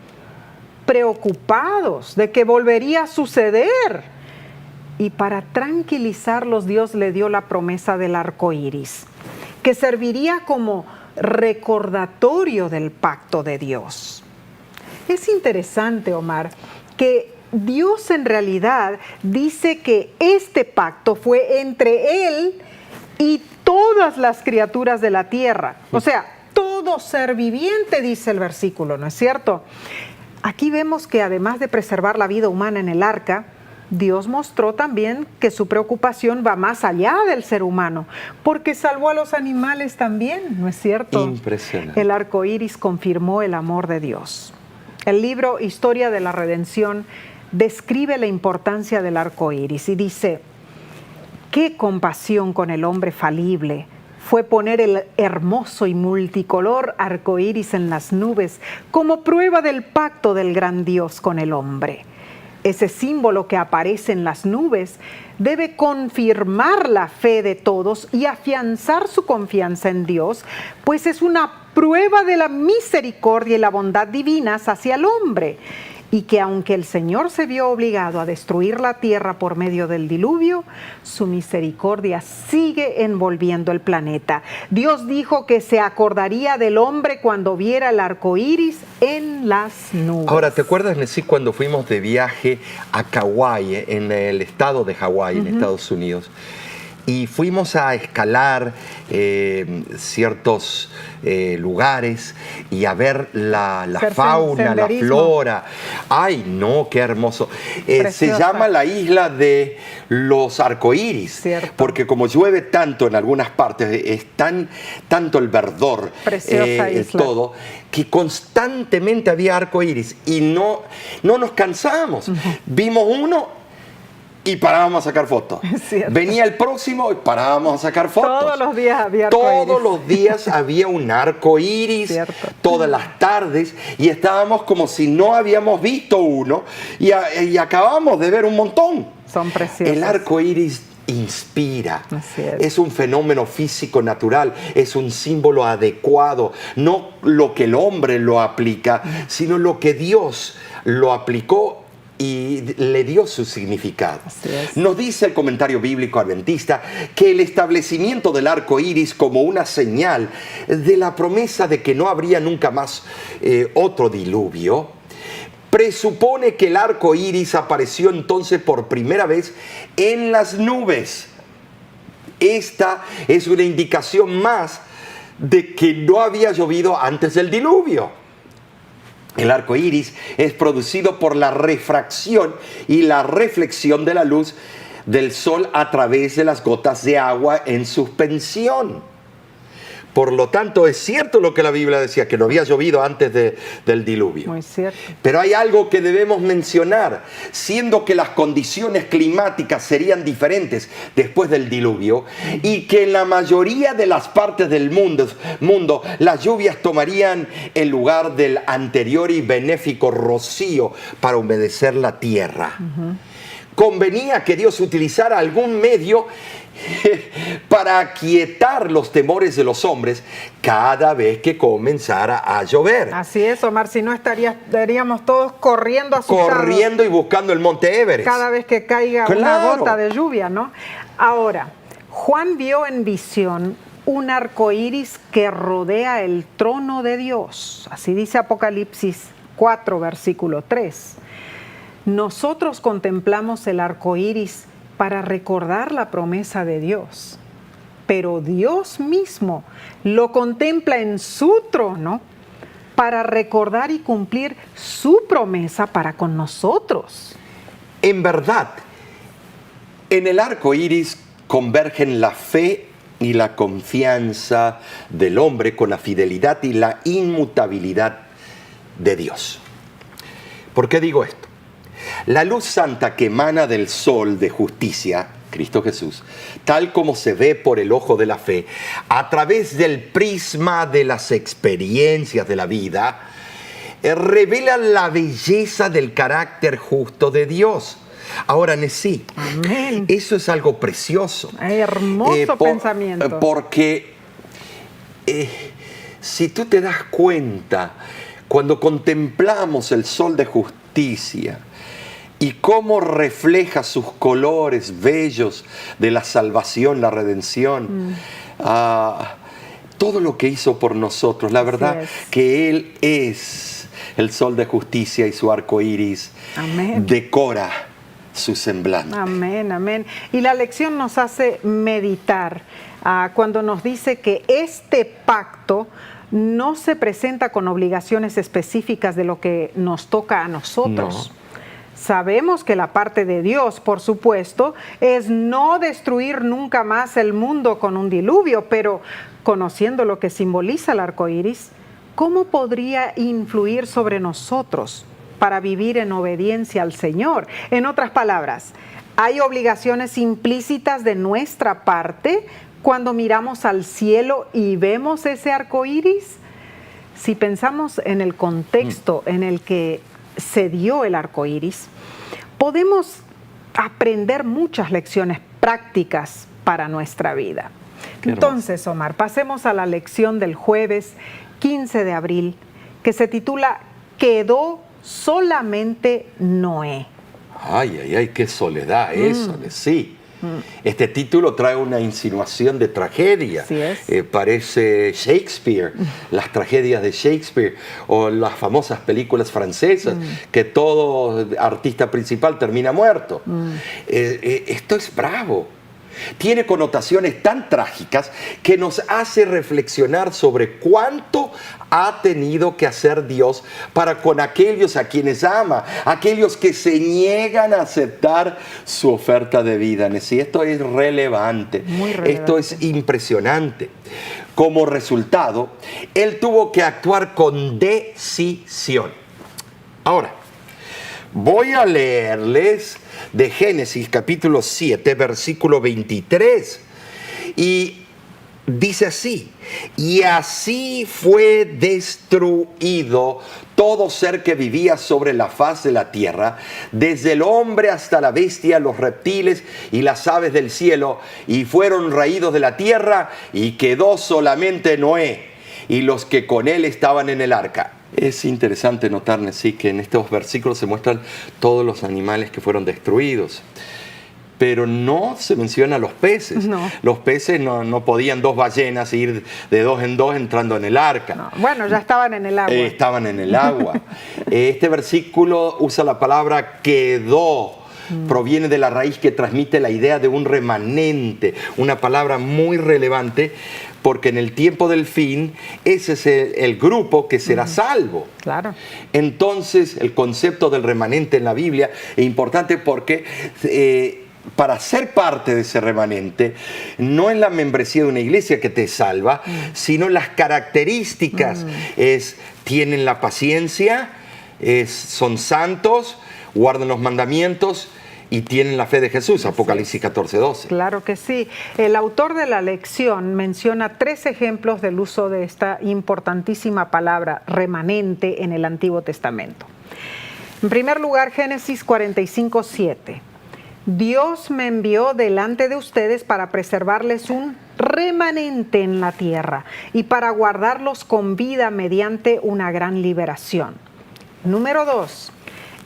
[SPEAKER 1] preocupados de que volvería a suceder. Y para tranquilizarlos, Dios le dio la promesa del arco iris, que serviría como recordatorio del pacto de Dios. Es interesante, Omar, que Dios en realidad dice que este pacto fue entre Él y todas las criaturas de la tierra. O sea, todo ser viviente, dice el versículo, ¿no es cierto? Aquí vemos que además de preservar la vida humana en el arca, Dios mostró también que su preocupación va más allá del ser humano, porque salvó a los animales también, ¿no es cierto?
[SPEAKER 2] Impresionante.
[SPEAKER 1] El arco iris confirmó el amor de Dios. El libro Historia de la Redención describe la importancia del arco iris y dice: qué compasión con el hombre falible fue poner el hermoso y multicolor arco iris en las nubes como prueba del pacto del gran Dios con el hombre. Ese símbolo que aparece en las nubes debe confirmar la fe de todos y afianzar su confianza en Dios, pues es una prueba de la misericordia y la bondad divinas hacia el hombre. Y que aunque el Señor se vio obligado a destruir la tierra por medio del diluvio, su misericordia sigue envolviendo el planeta. Dios dijo que se acordaría del hombre cuando viera el arco iris en las nubes.
[SPEAKER 2] Ahora, ¿te acuerdas, Nessie, cuando fuimos de viaje a Kauai, en el estado de Hawái, en Estados Unidos? Y fuimos a escalar ciertos lugares y a ver la fauna, la flora. ¡Ay, no! ¡Qué hermoso! Se llama la isla de los arcoíris, porque como llueve tanto en algunas partes, es tanto el verdor, todo, que constantemente había arcoíris y no nos cansamos. Vimos uno y parábamos a sacar fotos. Venía el próximo y parábamos a sacar fotos.
[SPEAKER 1] Todos los días había arco iris.
[SPEAKER 2] Todos los días había un arco iris, todas las tardes, y estábamos como si no habíamos visto uno y acabamos de ver un montón.
[SPEAKER 1] Son preciosos.
[SPEAKER 2] El arco iris inspira. Es un fenómeno físico natural, es un símbolo adecuado, no lo que el hombre lo aplica, sino lo que Dios lo aplicó y le dio su significado. Nos dice el comentario bíblico adventista que el establecimiento del arco iris como una señal de la promesa de que no habría nunca más otro diluvio presupone que el arco iris apareció entonces por primera vez en las nubes. Esta es una indicación más de que no había llovido antes del diluvio. El arco iris es producido por la refracción y la reflexión de la luz del sol a través de las gotas de agua en suspensión. Por lo tanto, es cierto lo que la Biblia decía, que no había llovido antes del diluvio.
[SPEAKER 1] Muy cierto.
[SPEAKER 2] Pero hay algo que debemos mencionar, siendo que las condiciones climáticas serían diferentes después del diluvio y que en la mayoría de las partes del mundo las lluvias tomarían el lugar del anterior y benéfico rocío para humedecer la tierra. Convenía que Dios utilizara algún medio para aquietar los temores de los hombres cada vez que comenzara a llover.
[SPEAKER 1] Así es, Omar, si no estaríamos todos corriendo asustados.
[SPEAKER 2] Corriendo y buscando el monte Everest.
[SPEAKER 1] Cada vez que caiga una gota de lluvia, ¿no? Ahora, Juan vio en visión un arco iris que rodea el trono de Dios. Así dice Apocalipsis 4, versículo 3. Nosotros contemplamos el arco iris para recordar la promesa de Dios, pero Dios mismo lo contempla en su trono para recordar y cumplir su promesa para con nosotros.
[SPEAKER 2] En verdad, en el arco iris convergen la fe y la confianza del hombre con la fidelidad y la inmutabilidad de Dios. ¿Por qué digo esto? La luz santa que emana del sol de justicia, Cristo Jesús, tal como se ve por el ojo de la fe, a través del prisma de las experiencias de la vida, revela la belleza del carácter justo de Dios. Ahora, Nessie, eso es algo precioso.
[SPEAKER 1] Hermoso pensamiento.
[SPEAKER 2] Porque si tú te das cuenta, cuando contemplamos el sol de justicia, y cómo refleja sus colores bellos de la salvación, la redención, todo lo que hizo por nosotros. La verdad que Él es el sol de justicia y su arco iris decora su semblante.
[SPEAKER 1] Amén, amén. Y la lección nos hace meditar cuando nos dice que este pacto no se presenta con obligaciones específicas de lo que nos toca a nosotros. No. Sabemos que la parte de Dios, por supuesto, es no destruir nunca más el mundo con un diluvio, pero conociendo lo que simboliza el arco iris, ¿cómo podría influir sobre nosotros para vivir en obediencia al Señor? En otras palabras, ¿hay obligaciones implícitas de nuestra parte cuando miramos al cielo y vemos ese arco iris? Si pensamos en el contexto en el que se dio el arco iris, podemos aprender muchas lecciones prácticas para nuestra vida. Entonces, Omar, pasemos a la lección del jueves 15 de abril, que se titula «Quedó solamente Noé».
[SPEAKER 2] Ay, ay, ay, qué soledad eso, sí. Este título trae una insinuación de tragedia.
[SPEAKER 1] Así es.
[SPEAKER 2] Parece Shakespeare, las tragedias de Shakespeare o las famosas películas francesas, que todo artista principal termina muerto. Esto es bravo. Tiene connotaciones tan trágicas que nos hace reflexionar sobre cuánto ha tenido que hacer Dios para con aquellos a quienes ama, aquellos que se niegan a aceptar su oferta de vida. Y esto es relevante,
[SPEAKER 1] muy relevante.
[SPEAKER 2] Esto es impresionante. Como resultado, Él tuvo que actuar con decisión. Ahora, voy a leerles de Génesis capítulo 7, versículo 23. Y dice así: y así fue destruido todo ser que vivía sobre la faz de la tierra, desde el hombre hasta la bestia, los reptiles y las aves del cielo, y fueron raídos de la tierra, y quedó solamente Noé y los que con él estaban en el arca. Es interesante notar, sí, que en estos versículos se muestran todos los animales que fueron destruidos. Pero no se menciona los peces.
[SPEAKER 1] No.
[SPEAKER 2] Los peces no podían dos ballenas ir de dos en dos entrando en el arca.
[SPEAKER 1] No. Bueno, ya estaban en el agua.
[SPEAKER 2] Estaban en el agua. Este versículo usa la palabra quedó. Proviene de la raíz que transmite la idea de un remanente, una palabra muy relevante, porque en el tiempo del fin ese es el grupo que será salvo.
[SPEAKER 1] Claro.
[SPEAKER 2] Entonces el concepto del remanente en la Biblia es importante porque para ser parte de ese remanente no es la membresía de una iglesia que te salva, sino las características. Tienen la paciencia, son santos, guardan los mandamientos y tienen la fe de Jesús, Apocalipsis 14:12.
[SPEAKER 1] Claro que sí. El autor de la lección menciona 3 ejemplos del uso de esta importantísima palabra remanente en el Antiguo Testamento. En primer lugar, Génesis 45:7. Dios me envió delante de ustedes para preservarles un remanente en la tierra y para guardarlos con vida mediante una gran liberación. Número 2,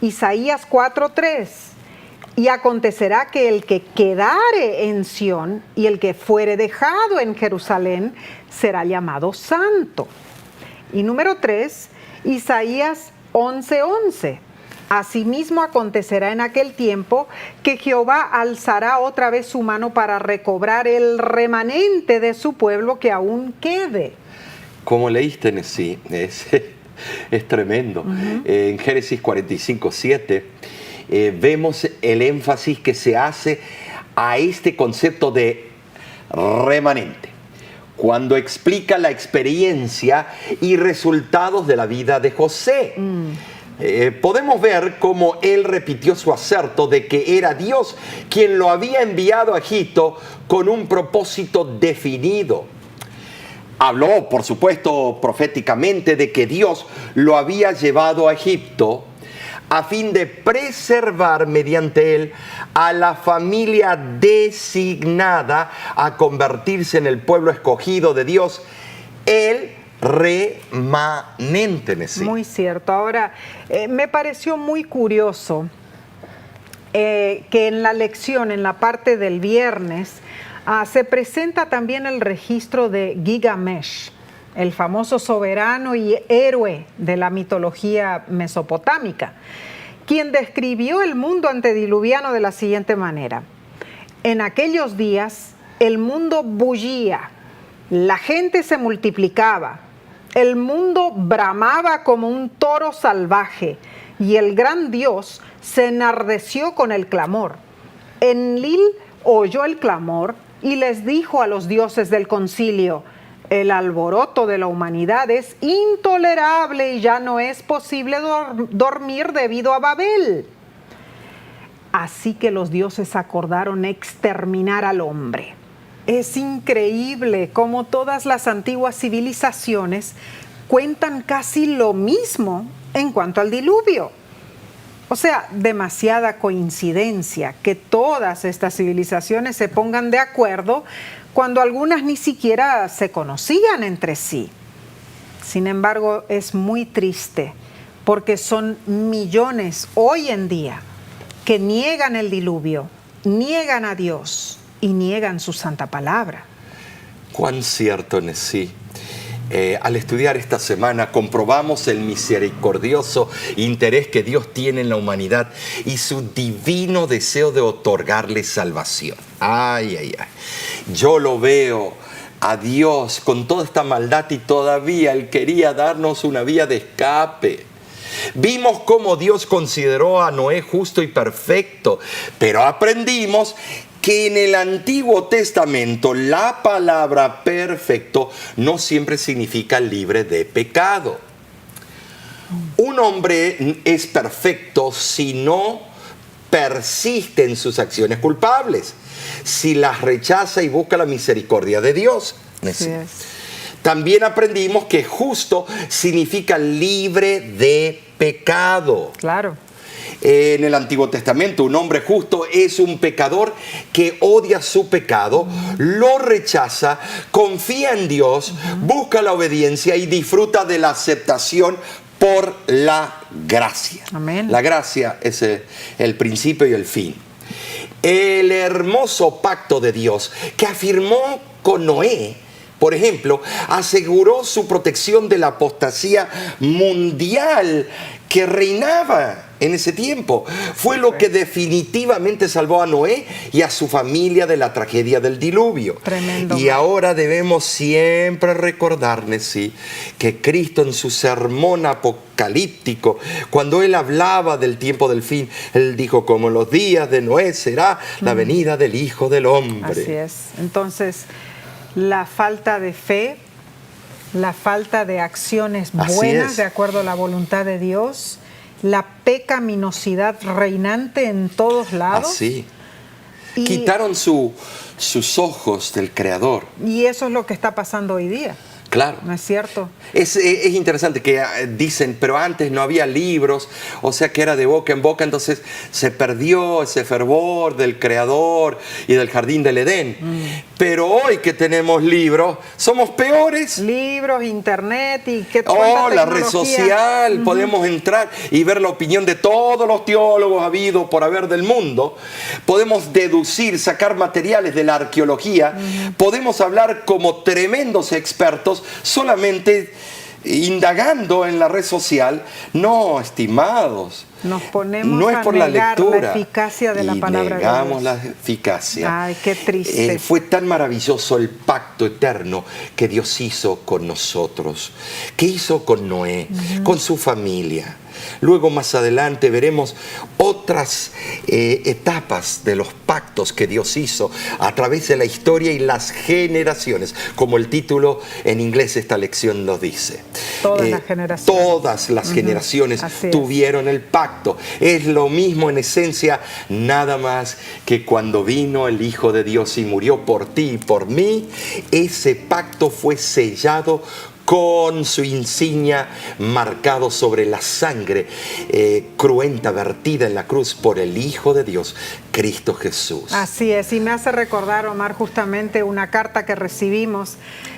[SPEAKER 1] Isaías 4:3. Y acontecerá que el que quedare en Sión y el que fuere dejado en Jerusalén será llamado santo. Y número 3, Isaías 11:11. Asimismo acontecerá en aquel tiempo que Jehová alzará otra vez su mano para recobrar el remanente de su pueblo que aún quede.
[SPEAKER 2] Como leíste, sí, es tremendo. En Génesis 45:7 vemos el énfasis que se hace a este concepto de remanente, cuando explica la experiencia y resultados de la vida de José. Podemos ver cómo él repitió su aserto de que era Dios quien lo había enviado a Egipto con un propósito definido. Habló, por supuesto, proféticamente de que Dios lo había llevado a Egipto a fin de preservar mediante él a la familia designada a convertirse en el pueblo escogido de Dios, el remanente.
[SPEAKER 1] Muy cierto. Ahora, me pareció muy curioso que en la lección, en la parte del viernes, se presenta también el registro de Gilgamesh, el famoso soberano y héroe de la mitología mesopotámica, quien describió el mundo antediluviano de la siguiente manera: en aquellos días el mundo bullía, la gente se multiplicaba, el mundo bramaba como un toro salvaje y el gran Dios se enardeció con el clamor. Enlil oyó el clamor y les dijo a los dioses del concilio: el alboroto de la humanidad es intolerable y ya no es posible dormir debido a Babel. Así que los dioses acordaron exterminar al hombre. Es increíble cómo todas las antiguas civilizaciones cuentan casi lo mismo en cuanto al diluvio. O sea, demasiada coincidencia que todas estas civilizaciones se pongan de acuerdo cuando algunas ni siquiera se conocían entre sí. Sin embargo, es muy triste porque son millones hoy en día que niegan el diluvio, niegan a Dios y niegan su santa palabra.
[SPEAKER 2] Cuán cierto, Nesí. Al estudiar esta semana comprobamos el misericordioso interés que Dios tiene en la humanidad y su divino deseo de otorgarle salvación. Ay, ay, ay. Yo lo veo a Dios con toda esta maldad y todavía Él quería darnos una vía de escape. Vimos cómo Dios consideró a Noé justo y perfecto, pero aprendimos que en el Antiguo Testamento la palabra perfecto no siempre significa libre de pecado. Un hombre es perfecto si no persiste en sus acciones culpables, si las rechaza y busca la misericordia de Dios.
[SPEAKER 1] Así es.
[SPEAKER 2] También aprendimos que justo significa libre de pecado.
[SPEAKER 1] Claro.
[SPEAKER 2] En el Antiguo Testamento, un hombre justo es un pecador que odia su pecado, lo rechaza, confía en Dios, busca la obediencia y disfruta de la aceptación por la gracia.
[SPEAKER 1] Amén.
[SPEAKER 2] La gracia es el principio y el fin. El hermoso pacto de Dios que afirmó con Noé, por ejemplo, aseguró su protección de la apostasía mundial que reinaba en ese tiempo. Fue lo que definitivamente salvó a Noé y a su familia de la tragedia del diluvio.
[SPEAKER 1] Tremendo.
[SPEAKER 2] Y ahora debemos siempre recordarles, sí, que Cristo en su sermón apocalíptico, cuando Él hablaba del tiempo del fin, Él dijo, como en los días de Noé será la venida del Hijo del Hombre.
[SPEAKER 1] Así es. Entonces, la falta de fe, la falta de acciones buenas de acuerdo a la voluntad de Dios, la pecaminosidad reinante en todos lados.
[SPEAKER 2] Así. Quitaron sus ojos del Creador.
[SPEAKER 1] Y eso es lo que está pasando hoy día.
[SPEAKER 2] Claro.
[SPEAKER 1] ¿No es cierto?
[SPEAKER 2] Es interesante que dicen, pero antes no había libros, o sea que era de boca en boca, entonces se perdió ese fervor del Creador y del Jardín del Edén. Pero hoy que tenemos libros, somos peores.
[SPEAKER 1] Libros, internet y qué
[SPEAKER 2] la red social, podemos entrar y ver la opinión de todos los teólogos habidos por haber del mundo. Podemos deducir, sacar materiales de la arqueología. Podemos hablar como tremendos expertos solamente indagando en la red social. No, estimados.
[SPEAKER 1] Nos ponemos
[SPEAKER 2] no es por
[SPEAKER 1] a negar
[SPEAKER 2] la lectura,
[SPEAKER 1] la eficacia de la palabra de Dios.
[SPEAKER 2] Negamos la eficacia.
[SPEAKER 1] Ay, qué triste.
[SPEAKER 2] Fue tan maravilloso el pacto eterno que Dios hizo con nosotros. ¿Qué hizo con Noé? Con su familia. Luego más adelante veremos otras etapas de los pactos que Dios hizo a través de la historia y las generaciones, como el título en inglés de esta lección nos dice.
[SPEAKER 1] Todas las generaciones.
[SPEAKER 2] Todas las generaciones tuvieron el pacto. Es lo mismo en esencia, nada más que cuando vino el Hijo de Dios y murió por ti y por mí, ese pacto fue sellado con su insignia marcado sobre la sangre cruenta vertida en la cruz por el Hijo de Dios, Cristo Jesús.
[SPEAKER 1] Así es, y me hace recordar, Omar, justamente una carta que recibimos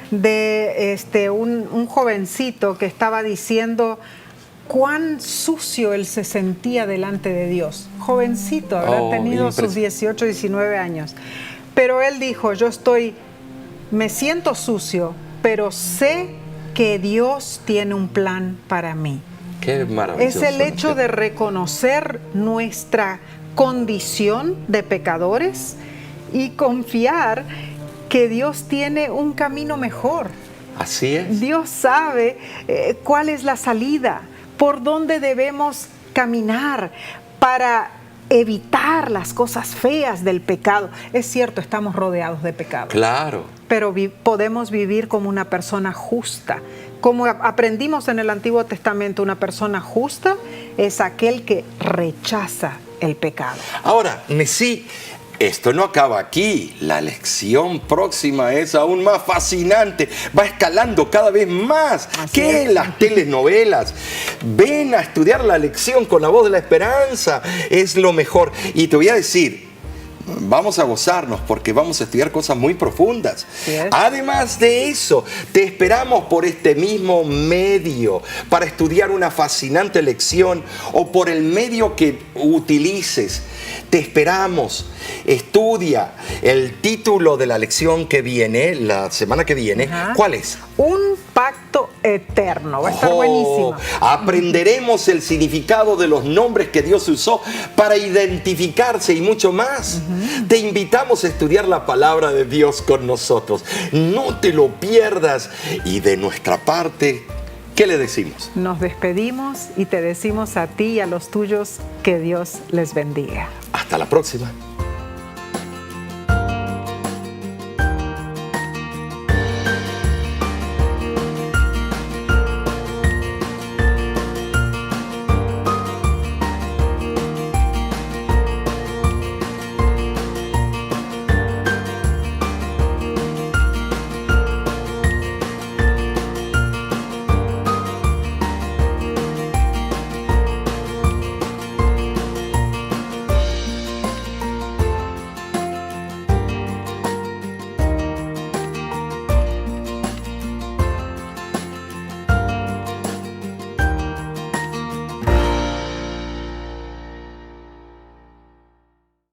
[SPEAKER 1] de un jovencito que estaba diciendo cuán sucio él se sentía delante de Dios. Jovencito, habrá tenido sus 18, 19 años. Pero él dijo, me siento sucio, pero sé que Dios tiene un plan para mí.
[SPEAKER 2] Qué maravilloso.
[SPEAKER 1] Es el hecho de reconocer nuestra condición de pecadores y confiar que Dios tiene un camino mejor.
[SPEAKER 2] Así es.
[SPEAKER 1] Dios sabe cuál es la salida, por dónde debemos caminar para evitar las cosas feas del pecado. Es cierto, estamos rodeados de pecado.
[SPEAKER 2] Claro.
[SPEAKER 1] Pero podemos vivir como una persona justa. Como aprendimos en el Antiguo Testamento, una persona justa es aquel que rechaza el pecado.
[SPEAKER 2] Ahora, Messi, esto no acaba aquí. La lección próxima es aún más fascinante. Va escalando cada vez más.
[SPEAKER 1] Así
[SPEAKER 2] ¿Qué?
[SPEAKER 1] es.
[SPEAKER 2] Las telenovelas. Ven a estudiar la lección con la voz de la esperanza. Es lo mejor. Y te voy a decir, vamos a gozarnos porque vamos a estudiar cosas muy profundas.
[SPEAKER 1] Así es.
[SPEAKER 2] Además de eso, te esperamos por este mismo medio para estudiar una fascinante lección o por el medio que utilices. Te esperamos. Estudia el título de la lección que viene, la semana que viene.
[SPEAKER 1] Ajá.
[SPEAKER 2] ¿Cuál es?
[SPEAKER 1] Un pacto eterno. Va a estar buenísimo.
[SPEAKER 2] Aprenderemos el significado de los nombres que Dios usó para identificarse y mucho más. Te invitamos a estudiar la palabra de Dios con nosotros. No te lo pierdas. Y de nuestra parte, ¿qué le decimos?
[SPEAKER 1] Nos despedimos y te decimos a ti y a los tuyos que Dios les bendiga.
[SPEAKER 2] Hasta la próxima.